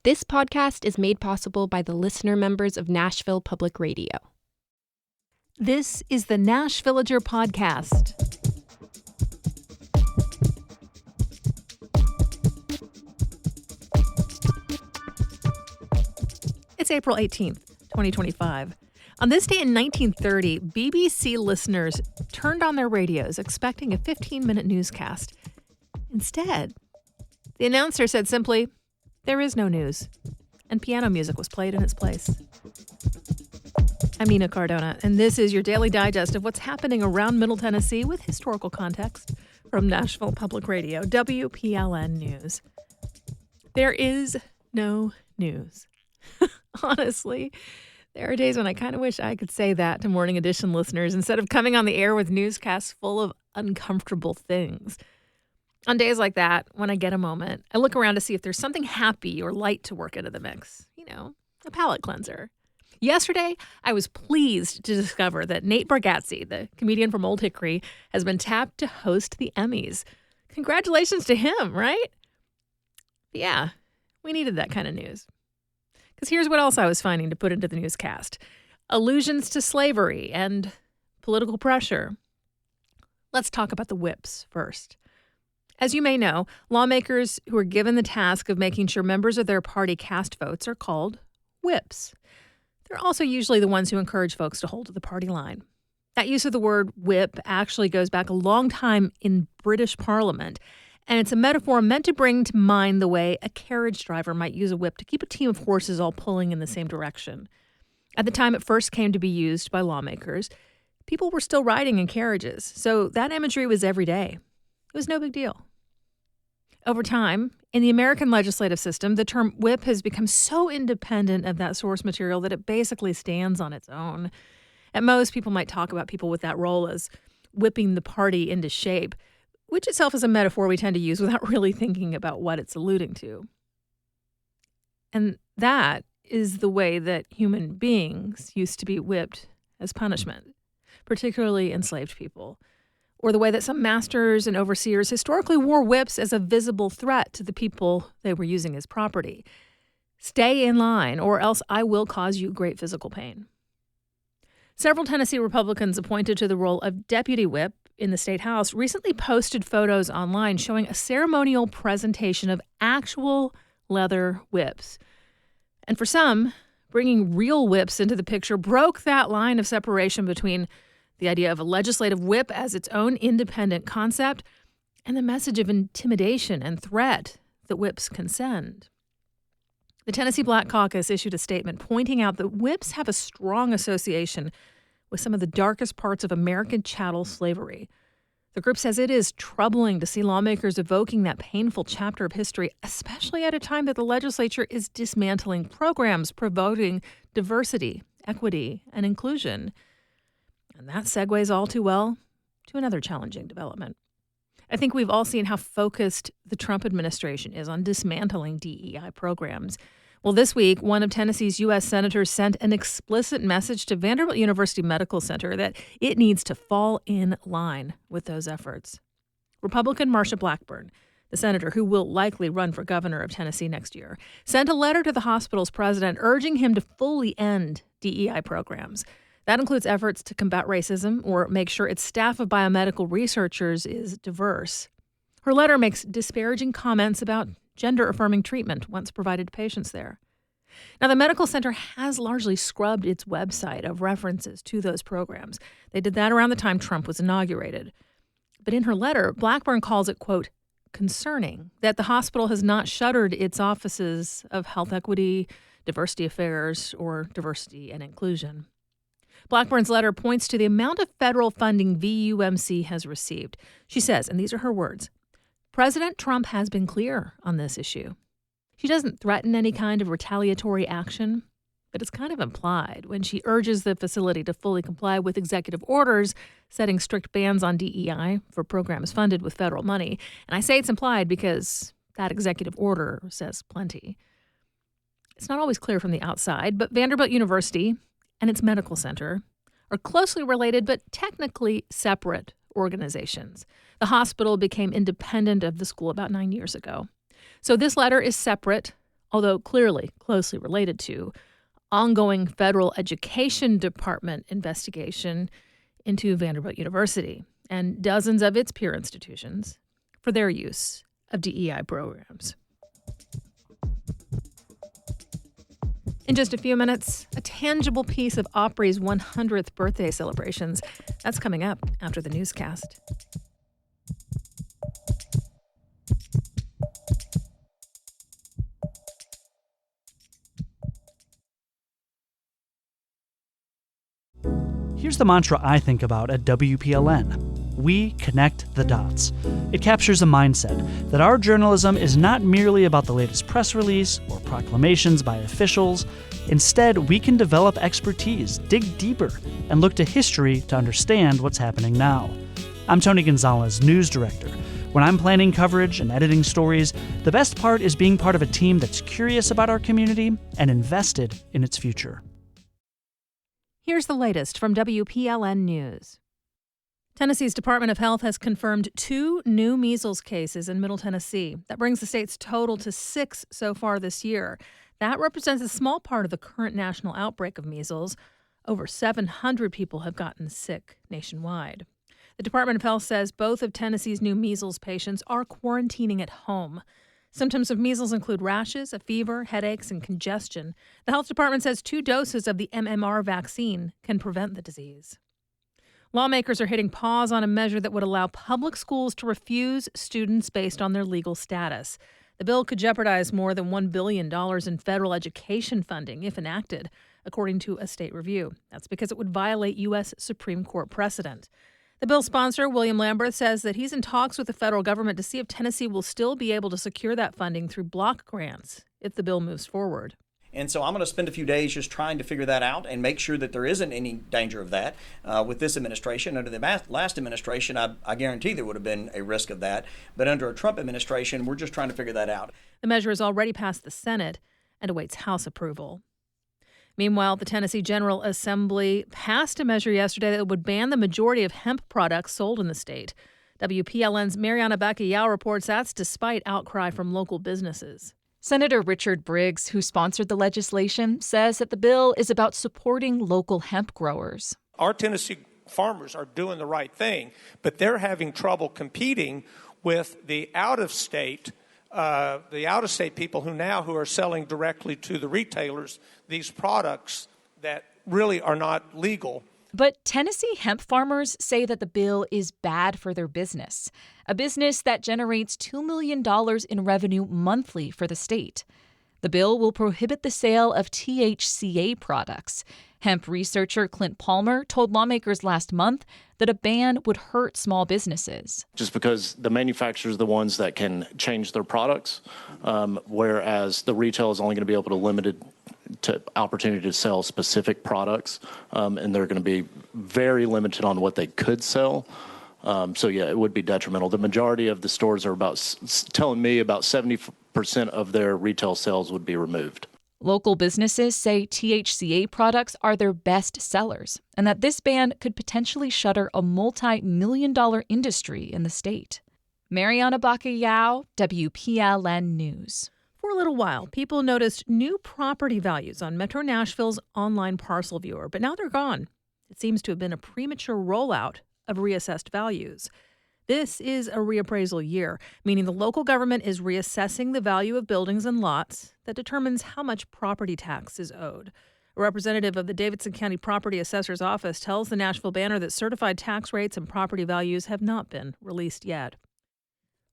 This podcast is made possible by the listener members of Nashville Public Radio. This is the Nashvillager Podcast. It's April 18th, 2025. On this day in 1930, BBC listeners turned on their radios expecting a 15-minute newscast. Instead, the announcer said simply, "There is no news," and piano music was played in its place. I'm Cardona, and this is your daily digest of what's happening around Middle Tennessee with historical context from Nashville Public Radio, WPLN News. There is no news. Honestly, there are days when I kind of wish I could say that to Morning Edition listeners instead of coming on the air with newscasts full of uncomfortable things. On days like that, when I get a moment, I look around to see if there's something happy or light to work into the mix. A palate cleanser. Yesterday, I was pleased to discover that Nate Bargatze, the comedian from Old Hickory, has been tapped to host the Emmys. Congratulations to him, right? But yeah, we needed that kind of news. Because here's what else I was finding to put into the newscast. Allusions to slavery and political pressure. Let's talk about the whips first. As you may know, lawmakers who are given the task of making sure members of their party cast votes are called whips. They're also usually the ones who encourage folks to hold to the party line. That use of the word whip actually goes back a long time in British Parliament, and it's a metaphor meant to bring to mind the way a carriage driver might use a whip to keep a team of horses all pulling in the same direction. At the time it first came to be used by lawmakers, people were still riding in carriages, so that imagery was every day. It was no big deal. Over time, in the American legislative system, the term whip has become so independent of that source material that it basically stands on its own. At most, people might talk about people with that role as whipping the party into shape, which itself is a metaphor we tend to use without really thinking about what it's alluding to. And that is the way that human beings used to be whipped as punishment, particularly enslaved people. Or the way that some masters and overseers historically wore whips as a visible threat to the people they were using as property. Stay in line, or else I will cause you great physical pain. Several Tennessee Republicans appointed to the role of deputy whip in the state house recently posted photos online showing a ceremonial presentation of actual leather whips. And for some, bringing real whips into the picture broke that line of separation between the idea of a legislative whip as its own independent concept, and the message of intimidation and threat that whips can send. The Tennessee Black Caucus issued a statement pointing out that whips have a strong association with some of the darkest parts of American chattel slavery. The group says it is troubling to see lawmakers evoking that painful chapter of history, especially at a time that the legislature is dismantling programs promoting diversity, equity, and inclusion. And that segues all too well to another challenging development. I think we've all seen how focused the Trump administration is on dismantling DEI programs. Well, this week, one of Tennessee's U.S. senators sent an explicit message to Vanderbilt University Medical Center that it needs to fall in line with those efforts. Republican Marsha Blackburn, the senator who will likely run for governor of Tennessee next year, sent a letter to the hospital's president urging him to fully end DEI programs. That includes efforts to combat racism or make sure its staff of biomedical researchers is diverse. Her letter makes disparaging comments about gender-affirming treatment once provided to patients there. Now, the medical center has largely scrubbed its website of references to those programs. They did that around the time Trump was inaugurated. But in her letter, Blackburn calls it, quote, concerning that the hospital has not shuttered its offices of health equity, diversity affairs, or diversity and inclusion. Blackburn's letter points to the amount of federal funding VUMC has received. She says, and these are her words, President Trump has been clear on this issue. She doesn't threaten any kind of retaliatory action, but it's kind of implied when she urges the facility to fully comply with executive orders setting strict bans on DEI for programs funded with federal money. And I say it's implied because that executive order says plenty. It's not always clear from the outside, but Vanderbilt University and its medical center are closely related but technically separate organizations. The hospital became independent of the school about 9 years ago. So this letter is separate, although clearly closely related to ongoing federal education department investigation into Vanderbilt University and dozens of its peer institutions for their use of DEI programs. In just a few minutes, a tangible piece of Opry's 100th birthday celebrations. That's coming up after the newscast. Here's the mantra I think about at WPLN. We connect the dots. It captures a mindset that our journalism is not merely about the latest press release or proclamations by officials. Instead, we can develop expertise, dig deeper, and look to history to understand what's happening now. I'm Tony Gonzalez, news director. When I'm planning coverage and editing stories, the best part is being part of a team that's curious about our community and invested in its future. Here's the latest from WPLN News. Tennessee's Department of Health has confirmed 2 new measles cases in Middle Tennessee. That brings the state's total to 6 so far this year. That represents a small part of the current national outbreak of measles. Over 700 people have gotten sick nationwide. The Department of Health says both of Tennessee's new measles patients are quarantining at home. Symptoms of measles include rashes, a fever, headaches, and congestion. The health department says 2 doses of the MMR vaccine can prevent the disease. Lawmakers are hitting pause on a measure that would allow public schools to refuse students based on their legal status. The bill could jeopardize more than $1 billion in federal education funding if enacted, according to a state review. That's because it would violate U.S. Supreme Court precedent. The bill's sponsor, William Lambert, says that he's in talks with the federal government to see if Tennessee will still be able to secure that funding through block grants if the bill moves forward. And so I'm going to spend a few days just trying to figure that out and make sure that there isn't any danger of that with this administration. Under the last administration, I guarantee there would have been a risk of that. But under a Trump administration, we're just trying to figure that out. The measure has already passed the Senate and awaits House approval. Meanwhile, the Tennessee General Assembly passed a measure yesterday that would ban the majority of hemp products sold in the state. WPLN's Miriam reports that's despite outcry from local businesses. Senator Richard Briggs, who sponsored the legislation, says that the bill is about supporting local hemp growers. Our Tennessee farmers are doing the right thing, but they're having trouble competing with the out-of-state people who are selling directly to the retailers these products that really are not legal. But Tennessee hemp farmers say that the bill is bad for their business, a business that generates $2 million in revenue monthly for the state. The bill will prohibit the sale of THCA products. Hemp researcher Clint Palmer told lawmakers last month that a ban would hurt small businesses. Just because the manufacturers are the ones that can change their products, whereas the retail is only going to be able to limited to opportunity to sell specific products, and they're going to be very limited on what they could sell. So yeah, it would be detrimental. The majority of the stores are telling me about 70% of their retail sales would be removed. Local businesses say THCA products are their best sellers and that this ban could potentially shutter a multi-million-dollar industry in the state. Mariana Bacallao, WPLN News. For a little while, people noticed new property values on Metro Nashville's online parcel viewer, but now they're gone. It seems to have been a premature rollout of reassessed values. This is a reappraisal year, meaning the local government is reassessing the value of buildings and lots that determines how much property tax is owed. A representative of the Davidson County Property Assessor's Office tells the Nashville Banner that certified tax rates and property values have not been released yet.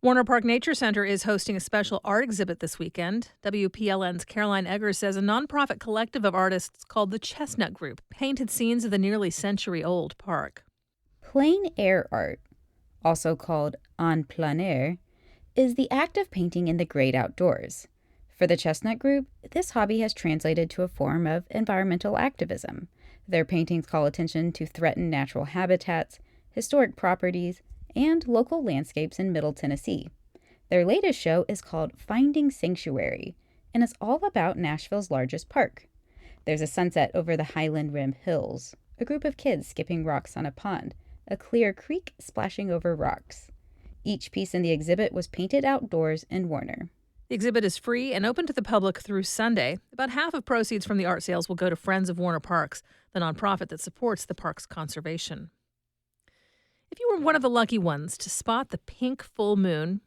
Warner Park Nature Center is hosting a special art exhibit this weekend. WPLN's Caroline Eggers says a nonprofit collective of artists called the Chestnut Group painted scenes of the nearly century-old park. Plein air art, also called en plein air, is the act of painting in the great outdoors. For the Chestnut Group, this hobby has translated to a form of environmental activism. Their paintings call attention to threatened natural habitats, historic properties, and local landscapes in Middle Tennessee. Their latest show is called Finding Sanctuary, and is all about Nashville's largest park. There's a sunset over the Highland Rim Hills, a group of kids skipping rocks on a pond, a clear creek splashing over rocks. Each piece in the exhibit was painted outdoors in Warner. The exhibit is free and open to the public through Sunday. About half of proceeds from the art sales will go to Friends of Warner Parks, the nonprofit that supports the park's conservation. If you were one of the lucky ones to spot the pink full moon,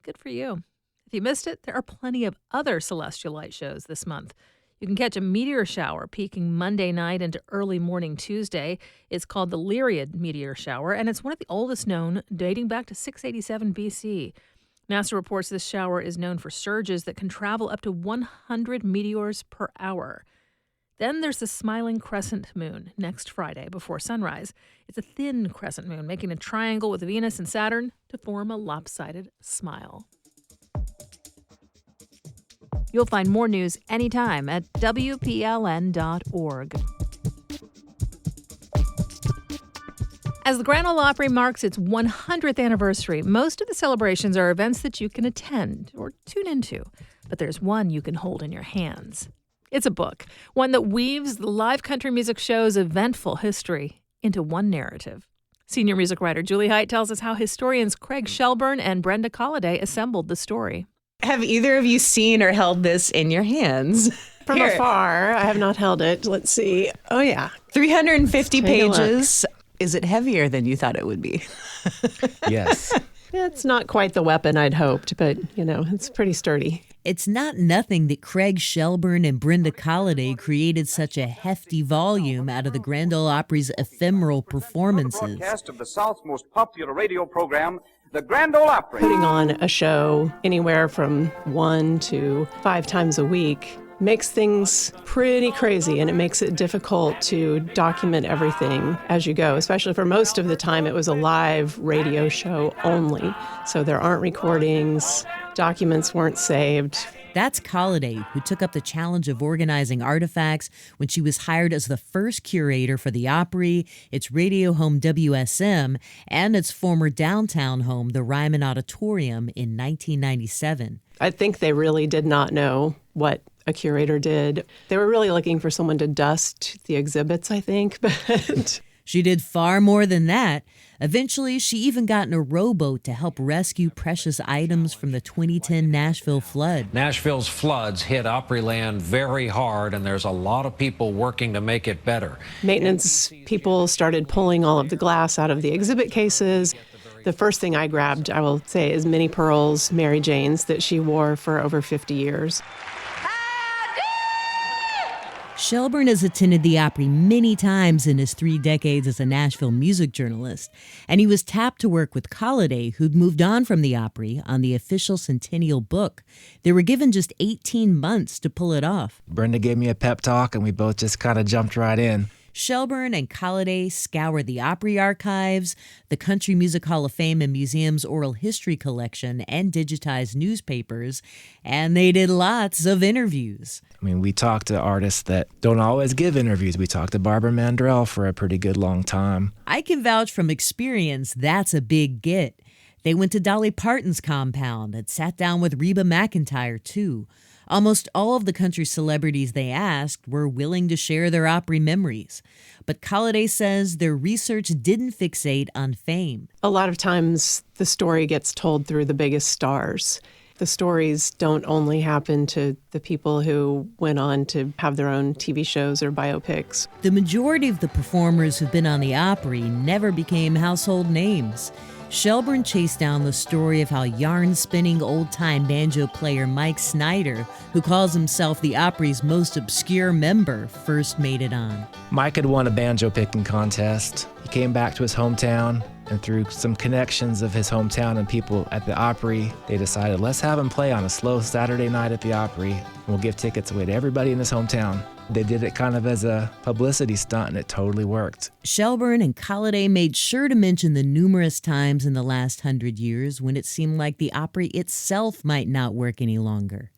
good for you. If you missed it, there are plenty of other celestial light shows this month. You can catch a meteor shower peaking Monday night into early morning Tuesday. It's called the Lyriad meteor shower, and it's one of the oldest known, dating back to 687 BC. NASA reports this shower is known for surges that can travel up to 100 meteors per hour. Then there's the smiling crescent moon next Friday before sunrise. It's a thin crescent moon, making a triangle with Venus and Saturn to form a lopsided smile. You'll find more news anytime at WPLN.org. As the Grand Ole Opry marks its 100th anniversary, most of the celebrations are events that you can attend or tune into. But there's one you can hold in your hands. It's a book, one that weaves the live country music show's eventful history into one narrative. Senior music writer Julie Height tells us how historians Craig Shelburne and Brenda Colliday assembled the story. Have either of you seen or held this in your hands? From afar, I have not held it. Let's see. Oh, yeah. 350 pages. Is it heavier than you thought it would be? Yes. It's not quite the weapon I'd hoped, but, it's pretty sturdy. It's not nothing that Craig Shelburne and Brenda Colliday created such a hefty volume out of the Grand Ole Opry's ephemeral performances. Broadcast of the South's most popular radio program, the Grand Ole Opry. Putting on a show anywhere from 1 to 5 times a week makes things pretty crazy, and it makes it difficult to document everything as you go, especially for most of the time it was a live radio show only. So there aren't recordings, documents weren't saved. That's Colliday, who took up the challenge of organizing artifacts when she was hired as the first curator for the Opry, its radio home WSM, and its former downtown home, the Ryman Auditorium, in 1997. I think they really did not know what a curator did. They were really looking for someone to dust the exhibits, I think, but... She did far more than that. Eventually, she even got in a rowboat to help rescue precious items from the 2010 Nashville flood. Nashville's floods hit Opryland very hard, and there's a lot of people working to make it better. Maintenance people started pulling all of the glass out of the exhibit cases. The first thing I grabbed, I will say, is Minnie Pearl's Mary Jane's that she wore for over 50 years. Shelburne has attended the Opry many times in his 3 decades as a Nashville music journalist, and he was tapped to work with Colliday, who'd moved on from the Opry on the official centennial book. They were given just 18 months to pull it off. Brenda gave me a pep talk, and we both just kind of jumped right in. Shelburne and Colliday scoured the Opry archives, the Country Music Hall of Fame and Museum's oral history collection, and digitized newspapers, and they did lots of interviews. I mean, we talked to artists that don't always give interviews. We talked to Barbara Mandrell for a pretty good long time. I can vouch from experience that's a big get. They went to Dolly Parton's compound and sat down with Reba McEntire, too. Almost all of the country celebrities they asked were willing to share their Opry memories. But Colliday says their research didn't fixate on fame. A lot of times the story gets told through the biggest stars. The stories don't only happen to the people who went on to have their own TV shows or biopics. The majority of the performers who've been on the Opry never became household names. Shelburne chased down the story of how yarn-spinning old-time banjo player Mike Snyder, who calls himself the Opry's most obscure member, first made it on. Mike had won a banjo-picking contest. He came back to his hometown, and through some connections of his hometown and people at the Opry, they decided, let's have him play on a slow Saturday night at the Opry, and we'll give tickets away to everybody in his hometown. They did it kind of as a publicity stunt, and it totally worked. Shelburne and Colliday made sure to mention the numerous times in the last 100 years when it seemed like the Opry itself might not work any longer.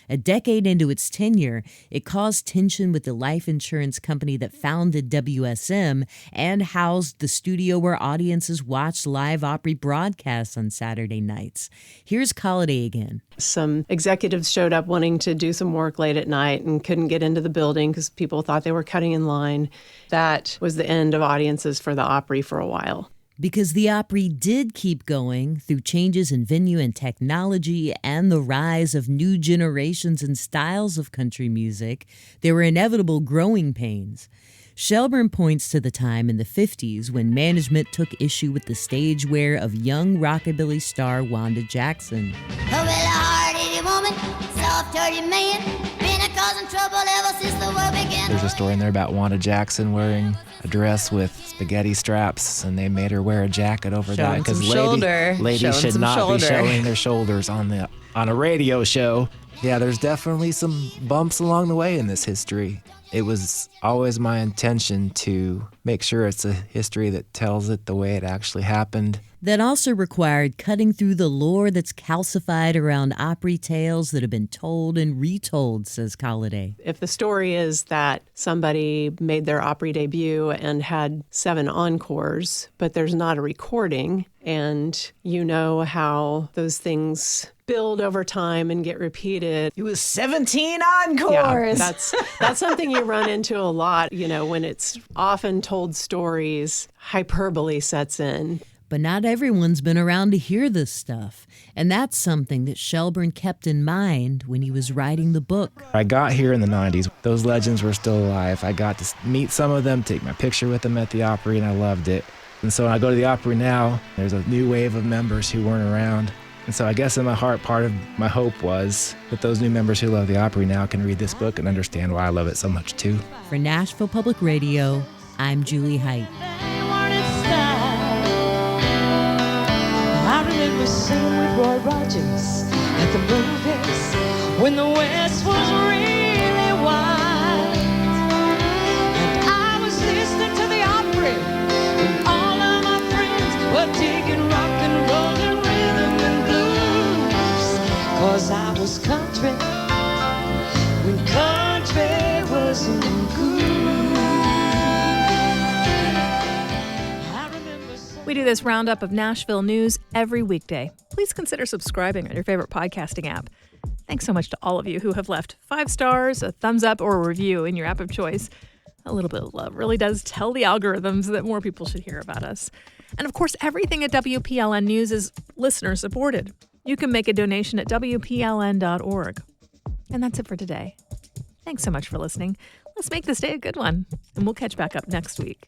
A decade into its tenure, it caused tension with the life insurance company that founded WSM and housed the studio where audiences watched live Opry broadcasts on Saturday nights. Here's Colliday again. Some executives showed up wanting to do some work late at night and couldn't get into the building because people thought they were cutting in line. That was the end of audiences for the Opry for a while. Because the Opry did keep going through changes in venue and technology and the rise of new generations and styles of country music, there were inevitable growing pains. Shelburne points to the time in the 50s when management took issue with the stage wear of young rockabilly star Wanda Jackson. A really hard-headed woman, soft-hearted man, been causing trouble ever since the world began. There's a story in there about Wanda Jackson wearing a dress with spaghetti straps, and they made her wear a jacket over that because ladies should not be showing their shoulders on a radio show. Yeah, there's definitely some bumps along the way in this history. It was always my intention to make sure it's a history that tells it the way it actually happened. That also required cutting through the lore that's calcified around Opry tales that have been told and retold, says Colliday. If the story is that somebody made their Opry debut and had 7 encores, but there's not a recording, and you know how those things build over time and get repeated. It was 17 encores. Yeah, that's something you run into a lot, when it's often told stories, hyperbole sets in. But not everyone's been around to hear this stuff. And that's something that Shelburne kept in mind when he was writing the book. I got here in the 90s. Those legends were still alive. I got to meet some of them, take my picture with them at the Opry, and I loved it. And so when I go to the Opry now, there's a new wave of members who weren't around. And so I guess in my heart, part of my hope was that those new members who love the Opry now can read this book and understand why I love it so much too. For Nashville Public Radio, I'm Julie Height. I remember singing with Roy Rogers at the movies when the West was really wild. And I was listening to the Opry when all of my friends were digging rock and roll and rhythm and blues. 'Cause I was country when country wasn't good. We do this roundup of Nashville news every weekday. Please consider subscribing on your favorite podcasting app. Thanks so much to all of you who have left 5 stars, a thumbs up, or a review in your app of choice. A little bit of love really does tell the algorithms that more people should hear about us. And of course, everything at WPLN News is listener supported. You can make a donation at WPLN.org. And that's it for today. Thanks so much for listening. Let's make this day a good one. And we'll catch back up next week.